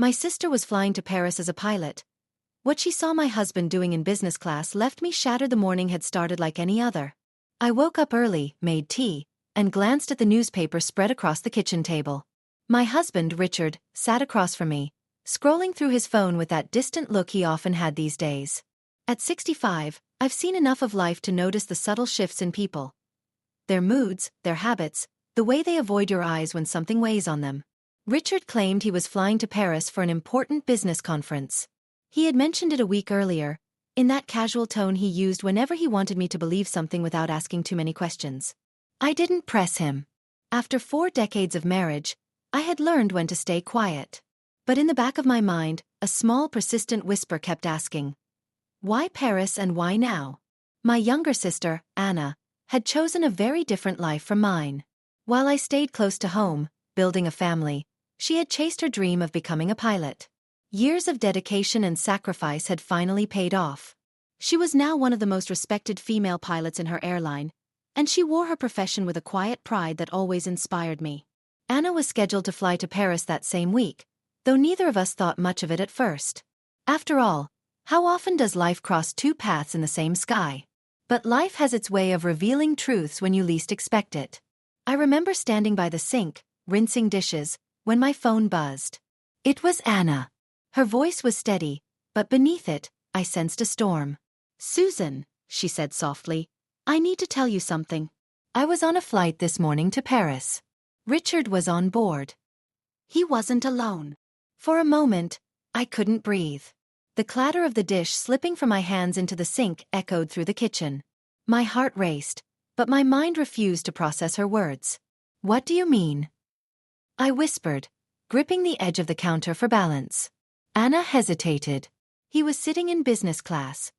My sister was flying to Paris as a pilot. What she saw my husband doing in business class left me shattered. The morning had started like any other. I woke up early, made tea, and glanced at the newspaper spread across the kitchen table. My husband, Richard, sat across from me, scrolling through his phone with that distant look he often had these days. At 65, I've seen enough of life to notice the subtle shifts in people. Their moods, their habits, the way they avoid your eyes when something weighs on them. Richard claimed he was flying to Paris for an important business conference. He had mentioned it a week earlier, in that casual tone he used whenever he wanted me to believe something without asking too many questions. I didn't press him. After 4 decades of marriage, I had learned when to stay quiet. But in the back of my mind, a small persistent whisper kept asking, why Paris and why now? My younger sister, Anna, had chosen a very different life from mine. While I stayed close to home, building a family, she had chased her dream of becoming a pilot. Years of dedication and sacrifice had finally paid off. She was now one of the most respected female pilots in her airline, and she wore her profession with a quiet pride that always inspired me. Anna was scheduled to fly to Paris that same week, though neither of us thought much of it at first. After all, how often does life cross 2 paths in the same sky? But life has its way of revealing truths when you least expect it. I remember standing by the sink, rinsing dishes, when my phone buzzed. It was Anna. Her voice was steady, but beneath it, I sensed a storm. Susan, she said softly, I need to tell you something. I was on a flight this morning to Paris. Richard was on board. He wasn't alone. For a moment, I couldn't breathe. The clatter of the dish slipping from my hands into the sink echoed through the kitchen. My heart raced, but my mind refused to process her words. What do you mean? I whispered, gripping the edge of the counter for balance. Anna hesitated. He was sitting in business class.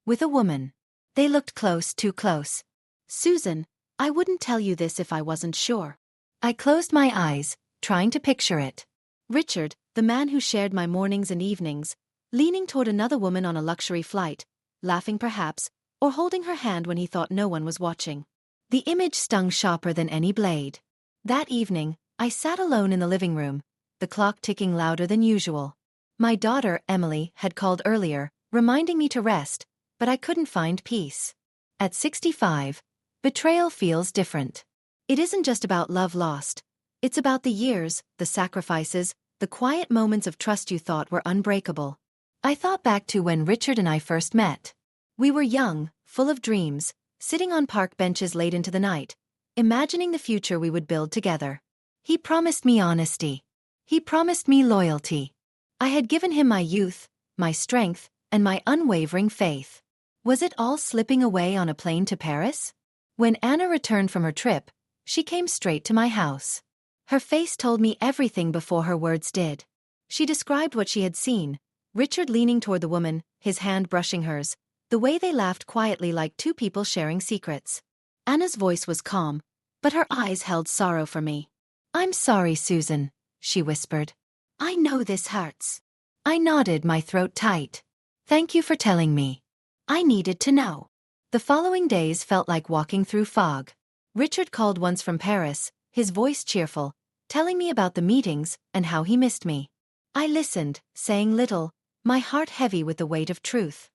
With a woman. They looked close, too close. Susan, I wouldn't tell you this if I wasn't sure. I closed my eyes, trying to picture it. Richard, the man who shared my mornings and evenings, leaning toward another woman on a luxury flight, laughing perhaps, or holding her hand when he thought no one was watching. The image stung sharper than any blade. That evening, I sat alone in the living room, the clock ticking louder than usual. My daughter, Emily, had called earlier, reminding me to rest, but I couldn't find peace. At 65, betrayal feels different. It isn't just about love lost. It's about the years, the sacrifices, the quiet moments of trust you thought were unbreakable. I thought back to when Richard and I first met. We were young, full of dreams, sitting on park benches late into the night, imagining the future we would build together. He promised me honesty. He promised me loyalty. I had given him my youth, my strength, and my unwavering faith. Was it all slipping away on a plane to Paris? When Anna returned from her trip, she came straight to my house. Her face told me everything before her words did. She described what she had seen, Richard leaning toward the woman, his hand brushing hers, the way they laughed quietly like 2 people sharing secrets. Anna's voice was calm, but her eyes held sorrow for me. I'm sorry, Susan, she whispered. I know this hurts. I nodded, my throat tight. Thank you for telling me. I needed to know. The following days felt like walking through fog. Richard called once from Paris, his voice cheerful, telling me about the meetings and how he missed me. I listened, saying little, my heart heavy with the weight of truth.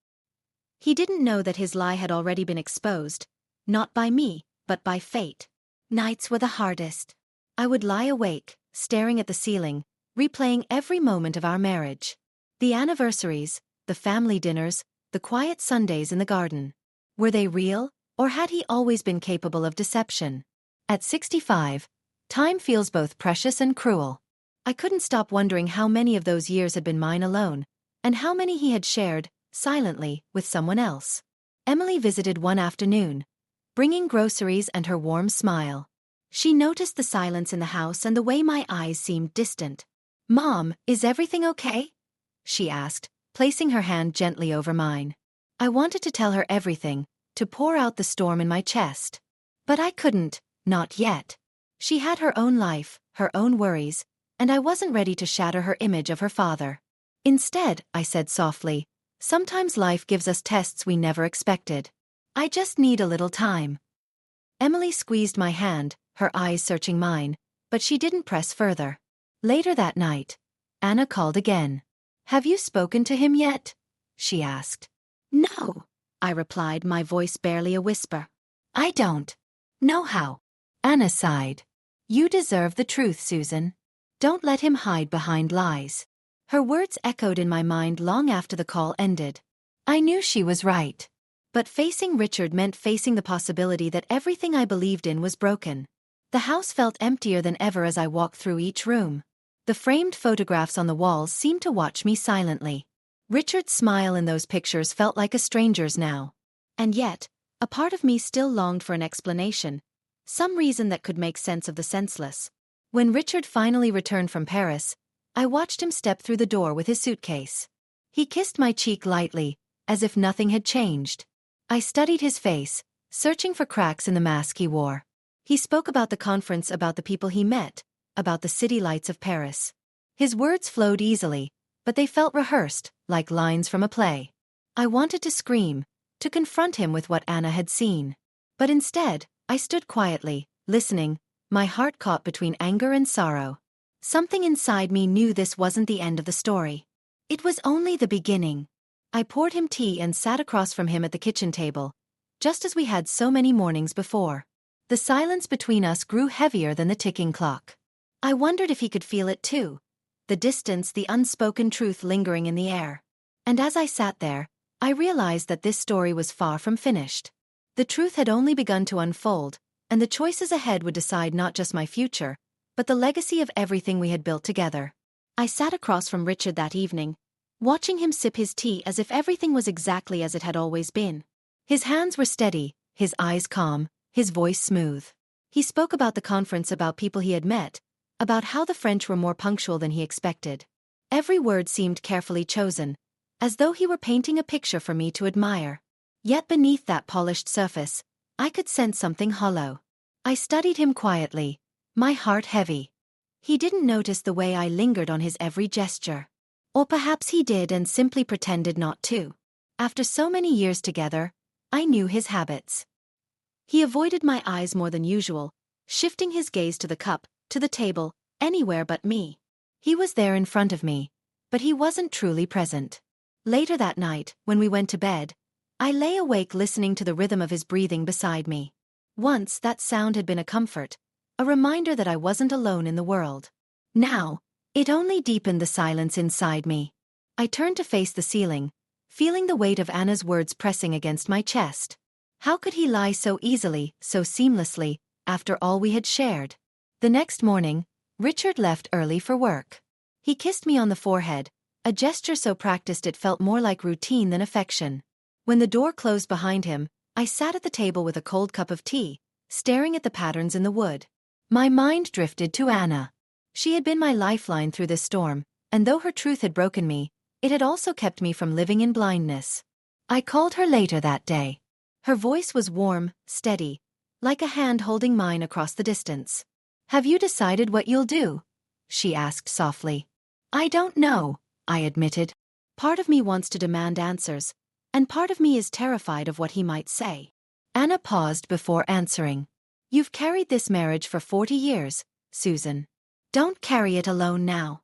He didn't know that his lie had already been exposed, not by me, but by fate. Nights were the hardest. I would lie awake, staring at the ceiling, replaying every moment of our marriage. The anniversaries, the family dinners, the quiet Sundays in the garden. Were they real, or had he always been capable of deception? At 65, time feels both precious and cruel. I couldn't stop wondering how many of those years had been mine alone, and how many he had shared, silently, with someone else. Emily visited one afternoon, bringing groceries and her warm smile. She noticed the silence in the house and the way my eyes seemed distant. Mom, is everything okay? She asked, placing her hand gently over mine. I wanted to tell her everything, to pour out the storm in my chest. But I couldn't, not yet. She had her own life, her own worries, and I wasn't ready to shatter her image of her father. Instead, I said softly, sometimes life gives us tests we never expected. I just need a little time. Emily squeezed my hand, her eyes searching mine, but she didn't press further. Later that night, Anna called again. "Have you spoken to him yet?" she asked. "No," I replied, my voice barely a whisper. "I don't know how." Anna sighed. "You deserve the truth, Susan. Don't let him hide behind lies." Her words echoed in my mind long after the call ended. I knew she was right. But facing Richard meant facing the possibility that everything I believed in was broken. The house felt emptier than ever as I walked through each room. The framed photographs on the walls seemed to watch me silently. Richard's smile in those pictures felt like a stranger's now. And yet, a part of me still longed for an explanation, some reason that could make sense of the senseless. When Richard finally returned from Paris, I watched him step through the door with his suitcase. He kissed my cheek lightly, as if nothing had changed. I studied his face, searching for cracks in the mask he wore. He spoke about the conference, about the people he met, about the city lights of Paris. His words flowed easily, but they felt rehearsed, like lines from a play. I wanted to scream, to confront him with what Anna had seen. But instead, I stood quietly, listening, my heart caught between anger and sorrow. Something inside me knew this wasn't the end of the story. It was only the beginning. I poured him tea and sat across from him at the kitchen table, just as we had so many mornings before. The silence between us grew heavier than the ticking clock. I wondered if he could feel it too, the distance, the unspoken truth lingering in the air. And as I sat there, I realized that this story was far from finished. The truth had only begun to unfold, and the choices ahead would decide not just my future, but the legacy of everything we had built together. I sat across from Richard that evening, watching him sip his tea as if everything was exactly as it had always been. His hands were steady, his eyes calm, his voice smooth. He spoke about the conference, about people he had met, about how the French were more punctual than he expected. Every word seemed carefully chosen, as though he were painting a picture for me to admire. Yet beneath that polished surface, I could sense something hollow. I studied him quietly, my heart heavy. He didn't notice the way I lingered on his every gesture. Or perhaps he did and simply pretended not to. After so many years together, I knew his habits. He avoided my eyes more than usual, shifting his gaze to the cup, to the table, anywhere but me. He was there in front of me, but he wasn't truly present. Later that night, when we went to bed, I lay awake listening to the rhythm of his breathing beside me. Once that sound had been a comfort, a reminder that I wasn't alone in the world. Now, it only deepened the silence inside me. I turned to face the ceiling, feeling the weight of Anna's words pressing against my chest. How could he lie so easily, so seamlessly, after all we had shared? The next morning, Richard left early for work. He kissed me on the forehead, a gesture so practiced it felt more like routine than affection. When the door closed behind him, I sat at the table with a cold cup of tea, staring at the patterns in the wood. My mind drifted to Anna. She had been my lifeline through this storm, and though her truth had broken me, it had also kept me from living in blindness. I called her later that day. Her voice was warm, steady, like a hand holding mine across the distance. "Have you decided what you'll do?" she asked softly. "I don't know," I admitted. Part of me wants to demand answers, and part of me is terrified of what he might say. Anna paused before answering. "You've carried this marriage for 40 years, Susan. Don't carry it alone now.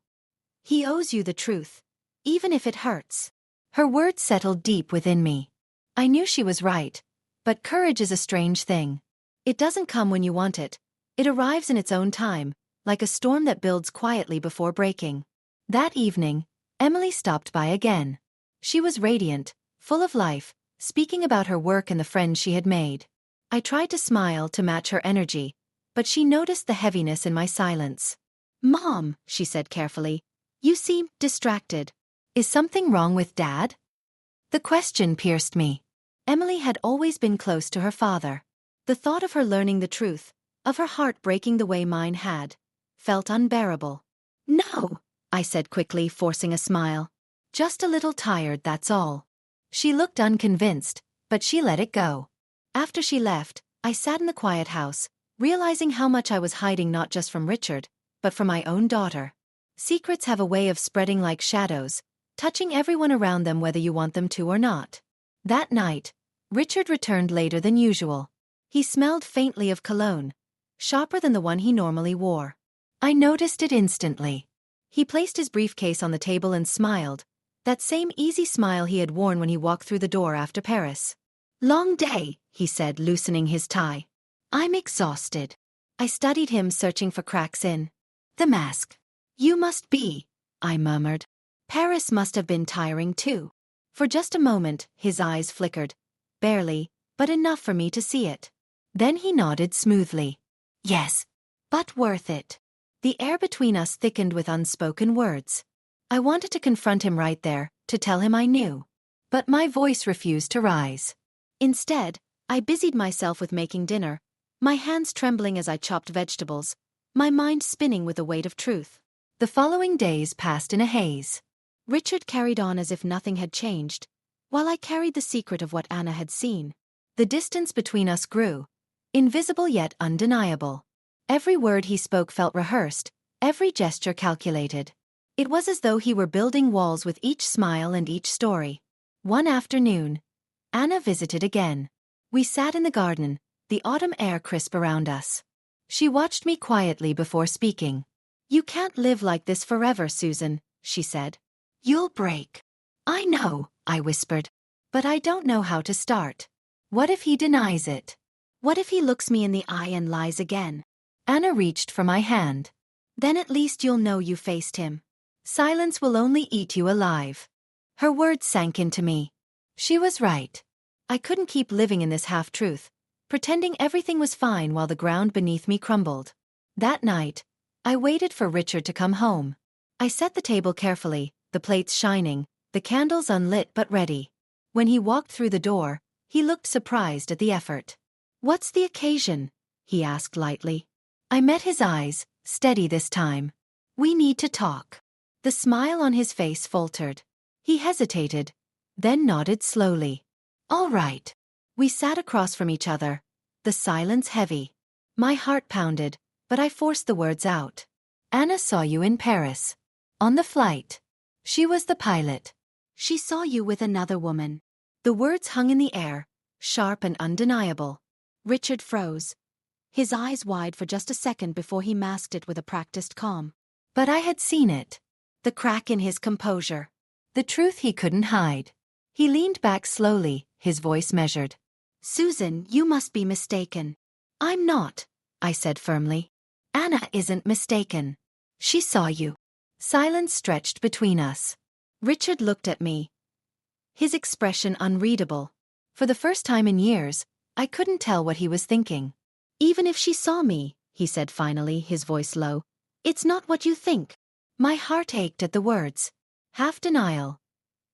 He owes you the truth, even if it hurts." Her words settled deep within me. I knew she was right, but courage is a strange thing. It doesn't come when you want it. It arrives in its own time, like a storm that builds quietly before breaking. That evening, Emily stopped by again. She was radiant, full of life, speaking about her work and the friends she had made. I tried to smile to match her energy, but she noticed the heaviness in my silence. "Mom," she said carefully, "you seem distracted. Is something wrong with Dad?" The question pierced me. Emily had always been close to her father. The thought of her learning the truth, of her heart breaking the way mine had, felt unbearable. "No," I said quickly, forcing a smile. "Just a little tired, that's all." She looked unconvinced, but she let it go. After she left, I sat in the quiet house, realizing how much I was hiding not just from Richard, but from my own daughter. Secrets have a way of spreading like shadows, touching everyone around them whether you want them to or not. That night, Richard returned later than usual. He smelled faintly of cologne, sharper than the one he normally wore. I noticed it instantly. He placed his briefcase on the table and smiled, that same easy smile he had worn when he walked through the door after Paris. "Long day," he said, loosening his tie. "I'm exhausted." I studied him, searching for cracks in the mask. "You must be," I murmured. "Paris must have been tiring too." For just a moment, his eyes flickered. Barely, but enough for me to see it. Then he nodded smoothly. "Yes, but worth it." The air between us thickened with unspoken words. I wanted to confront him right there, to tell him I knew. But my voice refused to rise. Instead, I busied myself with making dinner, my hands trembling as I chopped vegetables, my mind spinning with the weight of truth. The following days passed in a haze. Richard carried on as if nothing had changed, while I carried the secret of what Anna had seen. The distance between us grew, invisible yet undeniable. Every word he spoke felt rehearsed, every gesture calculated. It was as though he were building walls with each smile and each story. One afternoon, Anna visited again. We sat in the garden, the autumn air crisp around us. She watched me quietly before speaking. "You can't live like this forever, Susan," she said. "You'll break." "I know," I whispered. "But I don't know how to start. What if he denies it? What if he looks me in the eye and lies again?" Anna reached for my hand. "Then at least you'll know you faced him. Silence will only eat you alive." Her words sank into me. She was right. I couldn't keep living in this half-truth, pretending everything was fine while the ground beneath me crumbled. That night, I waited for Richard to come home. I set the table carefully, the plates shining, the candles unlit but ready. When he walked through the door, he looked surprised at the effort. "What's the occasion?" he asked lightly. I met his eyes, steady this time. "We need to talk." The smile on his face faltered. He hesitated, then nodded slowly. "All right." We sat across from each other, the silence heavy. My heart pounded, but I forced the words out. "Anna saw you in Paris. On the flight. She was the pilot. She saw you with another woman." The words hung in the air, sharp and undeniable. Richard froze, his eyes wide for just a second before he masked it with a practiced calm. But I had seen it. The crack in his composure. The truth he couldn't hide. He leaned back slowly, his voice measured. "Susan, you must be mistaken." "I'm not," I said firmly. "Anna isn't mistaken. She saw you." Silence stretched between us. Richard looked at me, his expression unreadable. For the first time in years, I couldn't tell what he was thinking. "Even if she saw me," he said finally, his voice low, "it's not what you think." My heart ached at the words. Half denial,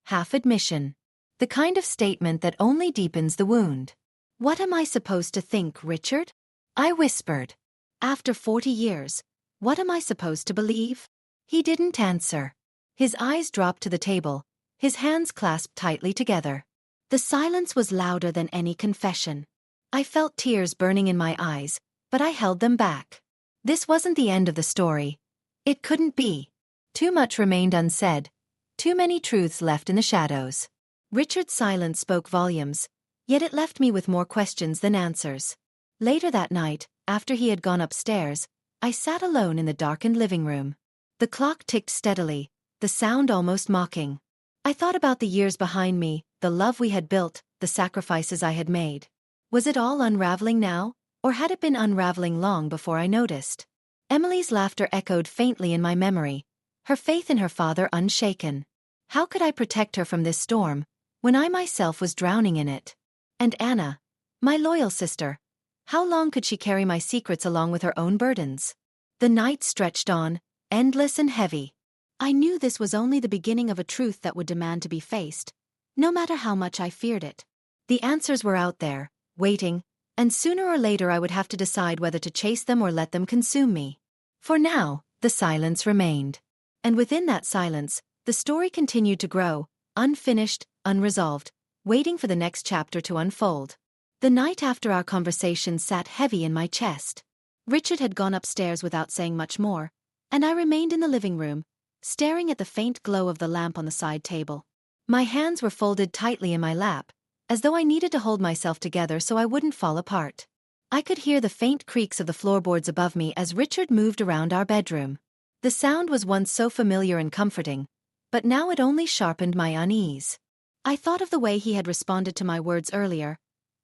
half admission. The kind of statement that only deepens the wound. "What am I supposed to think, Richard?" I whispered. "After 40 years, what am I supposed to believe?" He didn't answer. His eyes dropped to the table, his hands clasped tightly together. The silence was louder than any confession. I felt tears burning in my eyes, but I held them back. This wasn't the end of the story. It couldn't be. Too much remained unsaid, too many truths left in the shadows. Richard's silence spoke volumes, yet it left me with more questions than answers. Later that night, after he had gone upstairs, I sat alone in the darkened living room. The clock ticked steadily, the sound almost mocking. I thought about the years behind me, the love we had built, the sacrifices I had made. Was it all unraveling now, or had it been unraveling long before I noticed? Emily's laughter echoed faintly in my memory, her faith in her father unshaken. How could I protect her from this storm, when I myself was drowning in it? And Anna, my loyal sister, how long could she carry my secrets along with her own burdens? The night stretched on, endless and heavy. I knew this was only the beginning of a truth that would demand to be faced, no matter how much I feared it. The answers were out there, waiting, and sooner or later I would have to decide whether to chase them or let them consume me. For now, the silence remained. And within that silence, the story continued to grow, unfinished, unresolved, waiting for the next chapter to unfold. The night after our conversation sat heavy in my chest. Richard had gone upstairs without saying much more, and I remained in the living room, staring at the faint glow of the lamp on the side table. My hands were folded tightly in my lap, as though I needed to hold myself together so I wouldn't fall apart. I could hear the faint creaks of the floorboards above me as Richard moved around our bedroom. The sound was once so familiar and comforting, but now it only sharpened my unease. I thought of the way he had responded to my words earlier,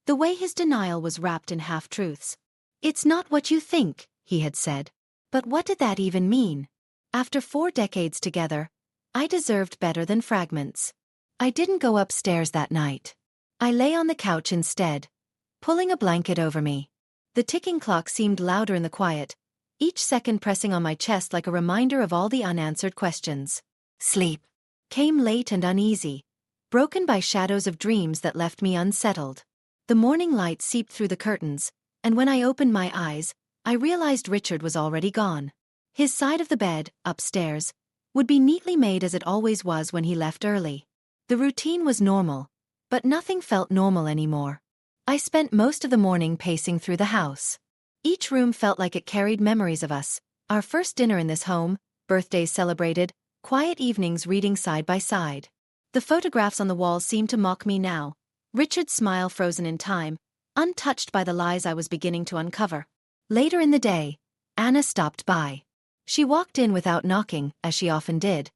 the way his denial was wrapped in half-truths. "It's not what you think," he had said. But what did that even mean? After 4 decades together, I deserved better than fragments. I didn't go upstairs that night. I lay on the couch instead, pulling a blanket over me. The ticking clock seemed louder in the quiet, each second pressing on my chest like a reminder of all the unanswered questions. Sleep came late and uneasy, broken by shadows of dreams that left me unsettled. The morning light seeped through the curtains, and when I opened my eyes, I realized Richard was already gone. His side of the bed, upstairs, would be neatly made as it always was when he left early. The routine was normal, but nothing felt normal anymore. I spent most of the morning pacing through the house. Each room felt like it carried memories of us, our first dinner in this home, birthdays celebrated, quiet evenings reading side by side. The photographs on the wall seemed to mock me now, Richard's smile frozen in time, untouched by the lies I was beginning to uncover. Later in the day, Anna stopped by. She walked in without knocking, as she often did,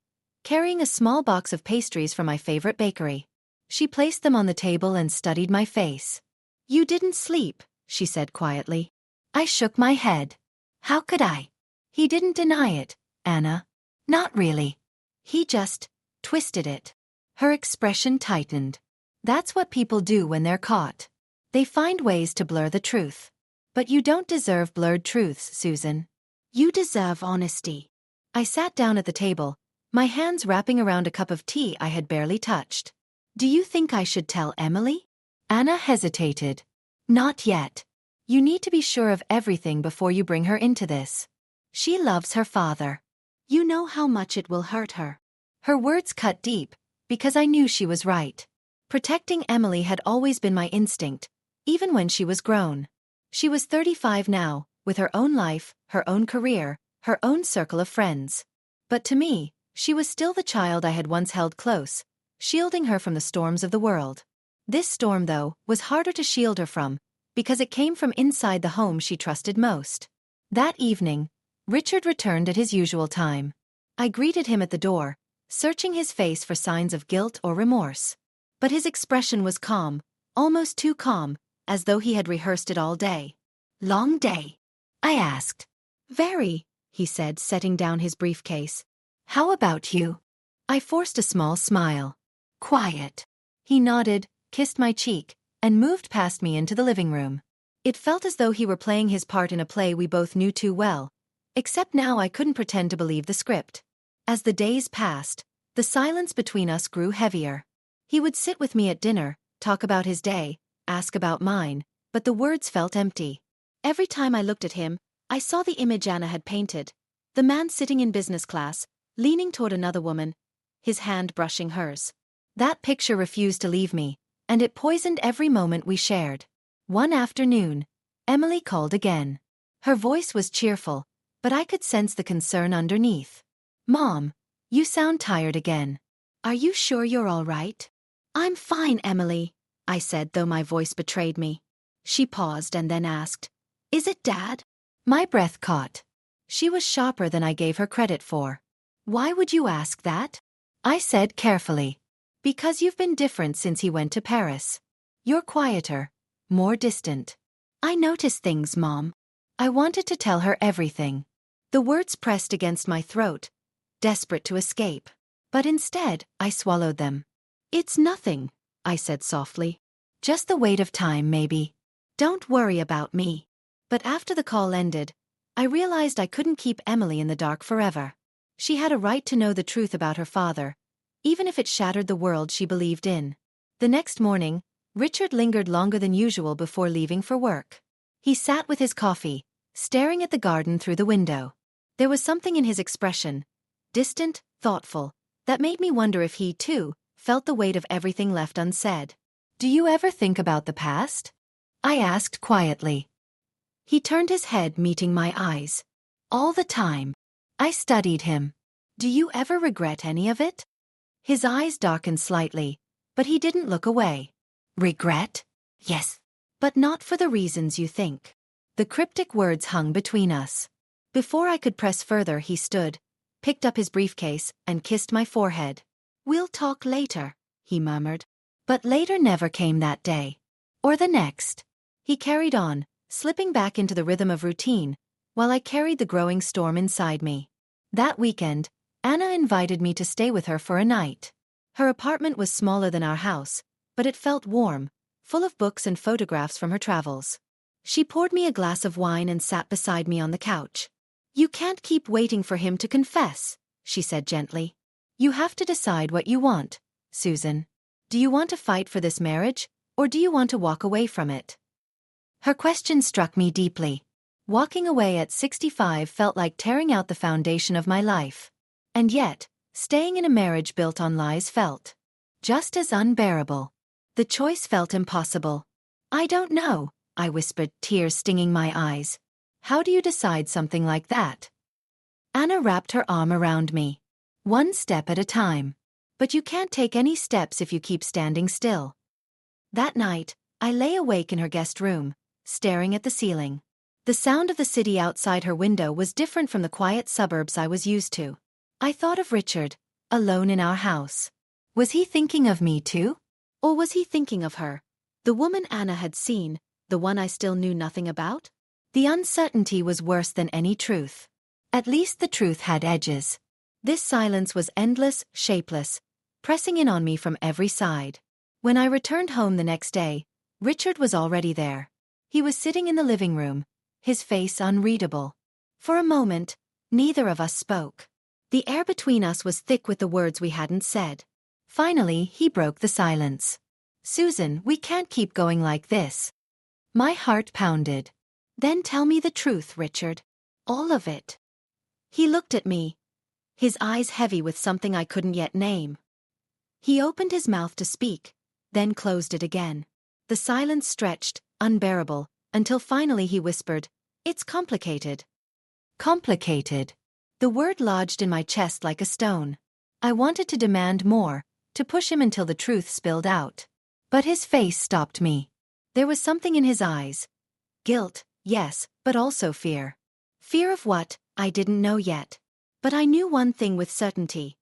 carrying a small box of pastries from my favorite bakery. She placed them on the table and studied my face. "You didn't sleep," she said quietly. I shook my head. "How could I?" "He didn't deny it, Anna." "Not really." "He just twisted it." Her expression tightened. "That's what people do when they're caught. They find ways to blur the truth. But you don't deserve blurred truths, Susan. You deserve honesty." I sat down at the table, my hands wrapping around a cup of tea I had barely touched. "Do you think I should tell Emily?" Anna hesitated. "Not yet. You need to be sure of everything before you bring her into this. She loves her father. You know how much it will hurt her." Her words cut deep, because I knew she was right. Protecting Emily had always been my instinct, even when she was grown. She was 35 now, with her own life, her own career, her own circle of friends. But to me, she was still the child I had once held close, shielding her from the storms of the world. This storm, though, was harder to shield her from, because it came from inside the home she trusted most. That evening, Richard returned at his usual time. I greeted him at the door, searching his face for signs of guilt or remorse. But his expression was calm, almost too calm, as though he had rehearsed it all day. "Long day?" I asked. "Very," he said, setting down his briefcase. "How about you?" I forced a small smile. "Quiet." He nodded, kissed my cheek, and moved past me into the living room. It felt as though he were playing his part in a play we both knew too well, except now I couldn't pretend to believe the script. As the days passed, the silence between us grew heavier. He would sit with me at dinner, talk about his day, ask about mine, but the words felt empty. Every time I looked at him, I saw the image Anna had painted, the man sitting in business class, leaning toward another woman, his hand brushing hers. That picture refused to leave me, and it poisoned every moment we shared. One afternoon, Emily called again. Her voice was cheerful, but I could sense the concern underneath. "Mom, you sound tired again. Are you sure you're all right?" "I'm fine, Emily," I said, though my voice betrayed me. She paused and then asked, "Is it Dad?" My breath caught. She was sharper than I gave her credit for. "Why would you ask that?" I said carefully. "Because you've been different since he went to Paris. You're quieter, more distant." "I notice things, Mom." I wanted to tell her everything. The words pressed against my throat, desperate to escape. But instead, I swallowed them. "It's nothing," I said softly. "Just the weight of time, maybe. Don't worry about me." But after the call ended, I realized I couldn't keep Emily in the dark forever. She had a right to know the truth about her father, even if it shattered the world she believed in. The next morning, Richard lingered longer than usual before leaving for work. He sat with his coffee, staring at the garden through the window. There was something in his expression, distant, thoughtful, that made me wonder if he, too, felt the weight of everything left unsaid. "Do you ever think about the past?" I asked quietly. He turned his head, meeting my eyes. "All the time." I studied him. "Do you ever regret any of it?" His eyes darkened slightly, but he didn't look away. "Regret? Yes. But not for the reasons you think." The cryptic words hung between us. Before I could press further, he stood, picked up his briefcase, and kissed my forehead. "We'll talk later," he murmured. But later never came that day. Or the next. He carried on, slipping back into the rhythm of routine, while I carried the growing storm inside me. That weekend, Anna invited me to stay with her for a night. Her apartment was smaller than our house, but it felt warm, full of books and photographs from her travels. She poured me a glass of wine and sat beside me on the couch. "You can't keep waiting for him to confess," she said gently. "You have to decide what you want, Susan. Do you want to fight for this marriage, or do you want to walk away from it?" Her question struck me deeply. Walking away at 65 felt like tearing out the foundation of my life. And yet, staying in a marriage built on lies felt just as unbearable. The choice felt impossible. "I don't know," I whispered, tears stinging my eyes. "How do you decide something like that?" Anna wrapped her arm around me. "One step at a time. But you can't take any steps if you keep standing still." That night, I lay awake in her guest room, staring at the ceiling. The sound of the city outside her window was different from the quiet suburbs I was used to. I thought of Richard, alone in our house. Was he thinking of me too? Or was he thinking of her, the woman Anna had seen, the one I still knew nothing about? The uncertainty was worse than any truth. At least the truth had edges. This silence was endless, shapeless, pressing in on me from every side. When I returned home the next day, Richard was already there. He was sitting in the living room, his face unreadable. For a moment, neither of us spoke. The air between us was thick with the words we hadn't said. Finally, he broke the silence. "Susan, we can't keep going like this." My heart pounded. "Then tell me the truth, Richard. All of it." He looked at me, his eyes heavy with something I couldn't yet name. He opened his mouth to speak, then closed it again. The silence stretched, unbearable, until finally he whispered, "It's complicated." Complicated. The word lodged in my chest like a stone. I wanted to demand more, to push him until the truth spilled out. But his face stopped me. There was something in his eyes. Guilt, yes, but also fear. Fear of what? I didn't know yet. But I knew one thing with certainty.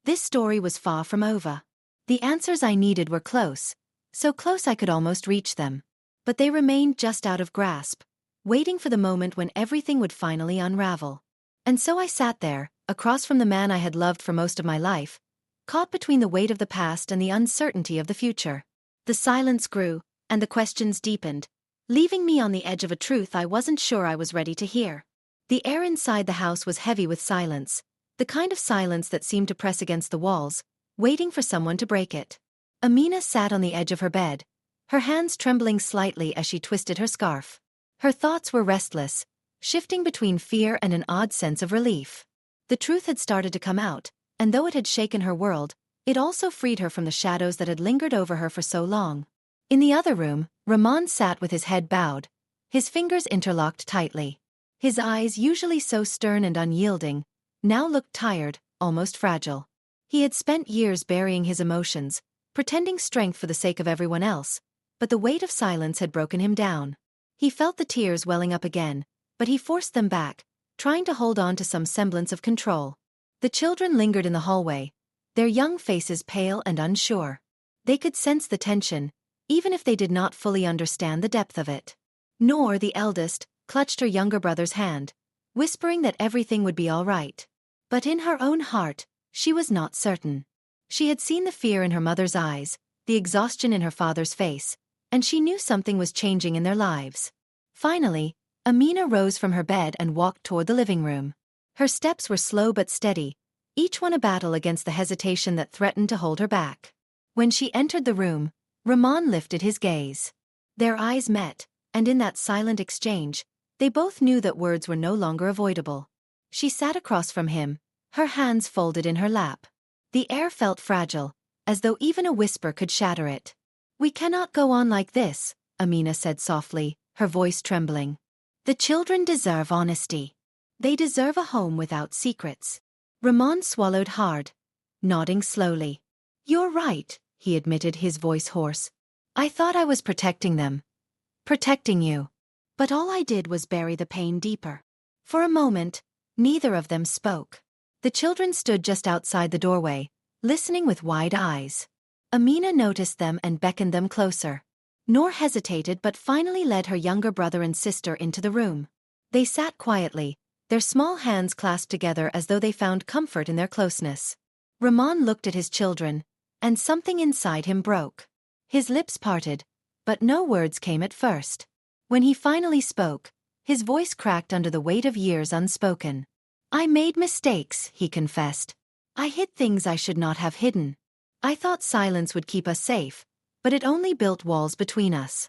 This story was far from over. The answers I needed were close, so close I could almost reach them. But they remained just out of grasp, waiting for the moment when everything would finally unravel. And so I sat there, across from the man I had loved for most of my life, caught between the weight of the past and the uncertainty of the future. The silence grew, and the questions deepened, leaving me on the edge of a truth I wasn't sure I was ready to hear. The air inside the house was heavy with silence, the kind of silence that seemed to press against the walls, waiting for someone to break it. Amina sat on the edge of her bed, her hands trembling slightly as she twisted her scarf. Her thoughts were restless, shifting between fear and an odd sense of relief. The truth had started to come out, and though it had shaken her world, it also freed her from the shadows that had lingered over her for so long. In the other room, Ramon sat with his head bowed, his fingers interlocked tightly. His eyes, usually so stern and unyielding, now looked tired, almost fragile. He had spent years burying his emotions, pretending strength for the sake of everyone else, but the weight of silence had broken him down. He felt the tears welling up again, but he forced them back, trying to hold on to some semblance of control. The children lingered in the hallway, their young faces pale and unsure. They could sense the tension, even if they did not fully understand the depth of it. Noor, the eldest, clutched her younger brother's hand, whispering that everything would be all right. But in her own heart, she was not certain. She had seen the fear in her mother's eyes, the exhaustion in her father's face, and she knew something was changing in their lives. Finally, Amina rose from her bed and walked toward the living room. Her steps were slow but steady, each one a battle against the hesitation that threatened to hold her back. When she entered the room, Ramon lifted his gaze. Their eyes met, and in that silent exchange, they both knew that words were no longer avoidable. She sat across from him, her hands folded in her lap. The air felt fragile, as though even a whisper could shatter it. "We cannot go on like this," Amina said softly, her voice trembling. "The children deserve honesty. They deserve a home without secrets." Ramon swallowed hard, nodding slowly. "You're right," he admitted, his voice hoarse. "I thought I was protecting them. Protecting you. But all I did was bury the pain deeper." For a moment, neither of them spoke. The children stood just outside the doorway, listening with wide eyes. Amina noticed them and beckoned them closer. Noor hesitated but finally led her younger brother and sister into the room. They sat quietly, their small hands clasped together as though they found comfort in their closeness. Rahman looked at his children, and something inside him broke. His lips parted, but no words came at first. When he finally spoke, his voice cracked under the weight of years unspoken. "I made mistakes," he confessed. "I hid things I should not have hidden. I thought silence would keep us safe, but it only built walls between us."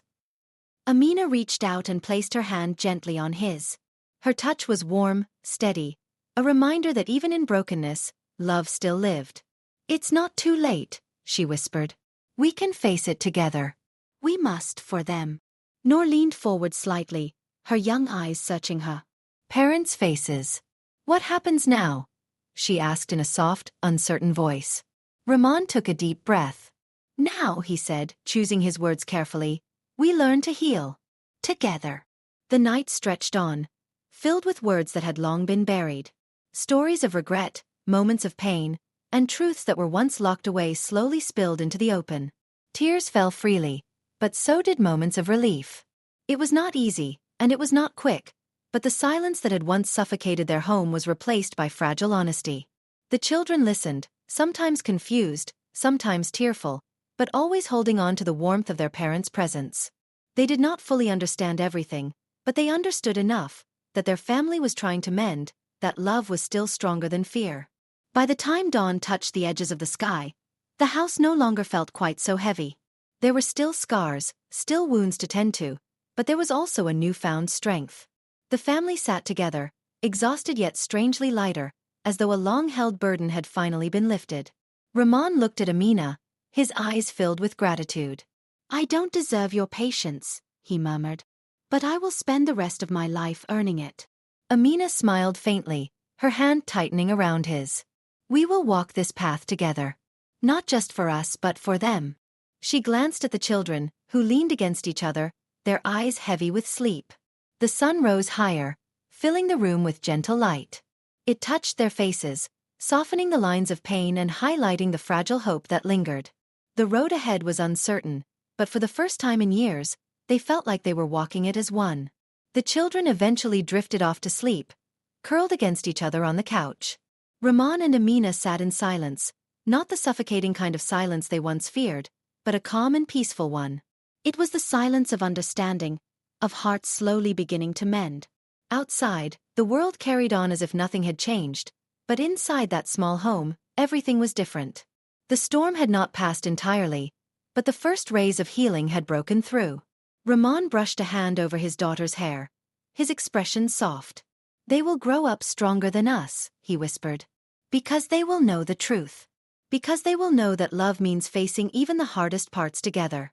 Amina reached out and placed her hand gently on his. Her touch was warm, steady, a reminder that even in brokenness, love still lived. "It's not too late," she whispered. "We can face it together. We must for them." Noor leaned forward slightly, her young eyes searching her parents' faces. "What happens now?" she asked in a soft, uncertain voice. Rahman took a deep breath. "Now," he said, choosing his words carefully, "we learn to heal. Together." The night stretched on, filled with words that had long been buried. Stories of regret, moments of pain, and truths that were once locked away slowly spilled into the open. Tears fell freely, but so did moments of relief. It was not easy, and it was not quick, but the silence that had once suffocated their home was replaced by fragile honesty. The children listened, sometimes confused, sometimes tearful, but always holding on to the warmth of their parents' presence. They did not fully understand everything, but they understood enough that their family was trying to mend, that love was still stronger than fear. By the time dawn touched the edges of the sky, the house no longer felt quite so heavy. There were still scars, still wounds to tend to, but there was also a newfound strength. The family sat together, exhausted yet strangely lighter, as though a long-held burden had finally been lifted. Rahman looked at Amina, his eyes filled with gratitude. "I don't deserve your patience," he murmured, "but I will spend the rest of my life earning it." Amina smiled faintly, her hand tightening around his. "We will walk this path together. Not just for us but for them." She glanced at the children, who leaned against each other, their eyes heavy with sleep. The sun rose higher, filling the room with gentle light. It touched their faces, softening the lines of pain and highlighting the fragile hope that lingered. The road ahead was uncertain, but for the first time in years, they felt like they were walking it as one. The children eventually drifted off to sleep, curled against each other on the couch. Rahman and Amina sat in silence, not the suffocating kind of silence they once feared, but a calm and peaceful one. It was the silence of understanding, of hearts slowly beginning to mend. Outside, the world carried on as if nothing had changed, but inside that small home, everything was different. The storm had not passed entirely, but the first rays of healing had broken through. Rahman brushed a hand over his daughter's hair, his expression soft. "They will grow up stronger than us," he whispered. "Because they will know the truth. Because they will know that love means facing even the hardest parts together."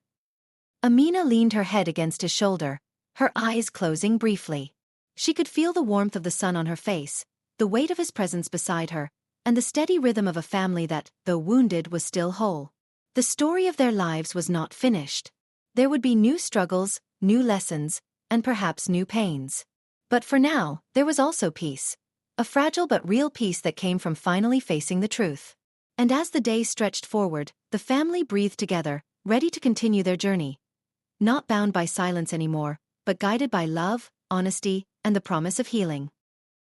Amina leaned her head against his shoulder, her eyes closing briefly. She could feel the warmth of the sun on her face, the weight of his presence beside her, and the steady rhythm of a family that, though wounded, was still whole. The story of their lives was not finished. There would be new struggles, new lessons, and perhaps new pains. But for now, there was also peace. A fragile but real peace that came from finally facing the truth. And as the day stretched forward, the family breathed together, ready to continue their journey. Not bound by silence anymore, but guided by love, honesty, and the promise of healing.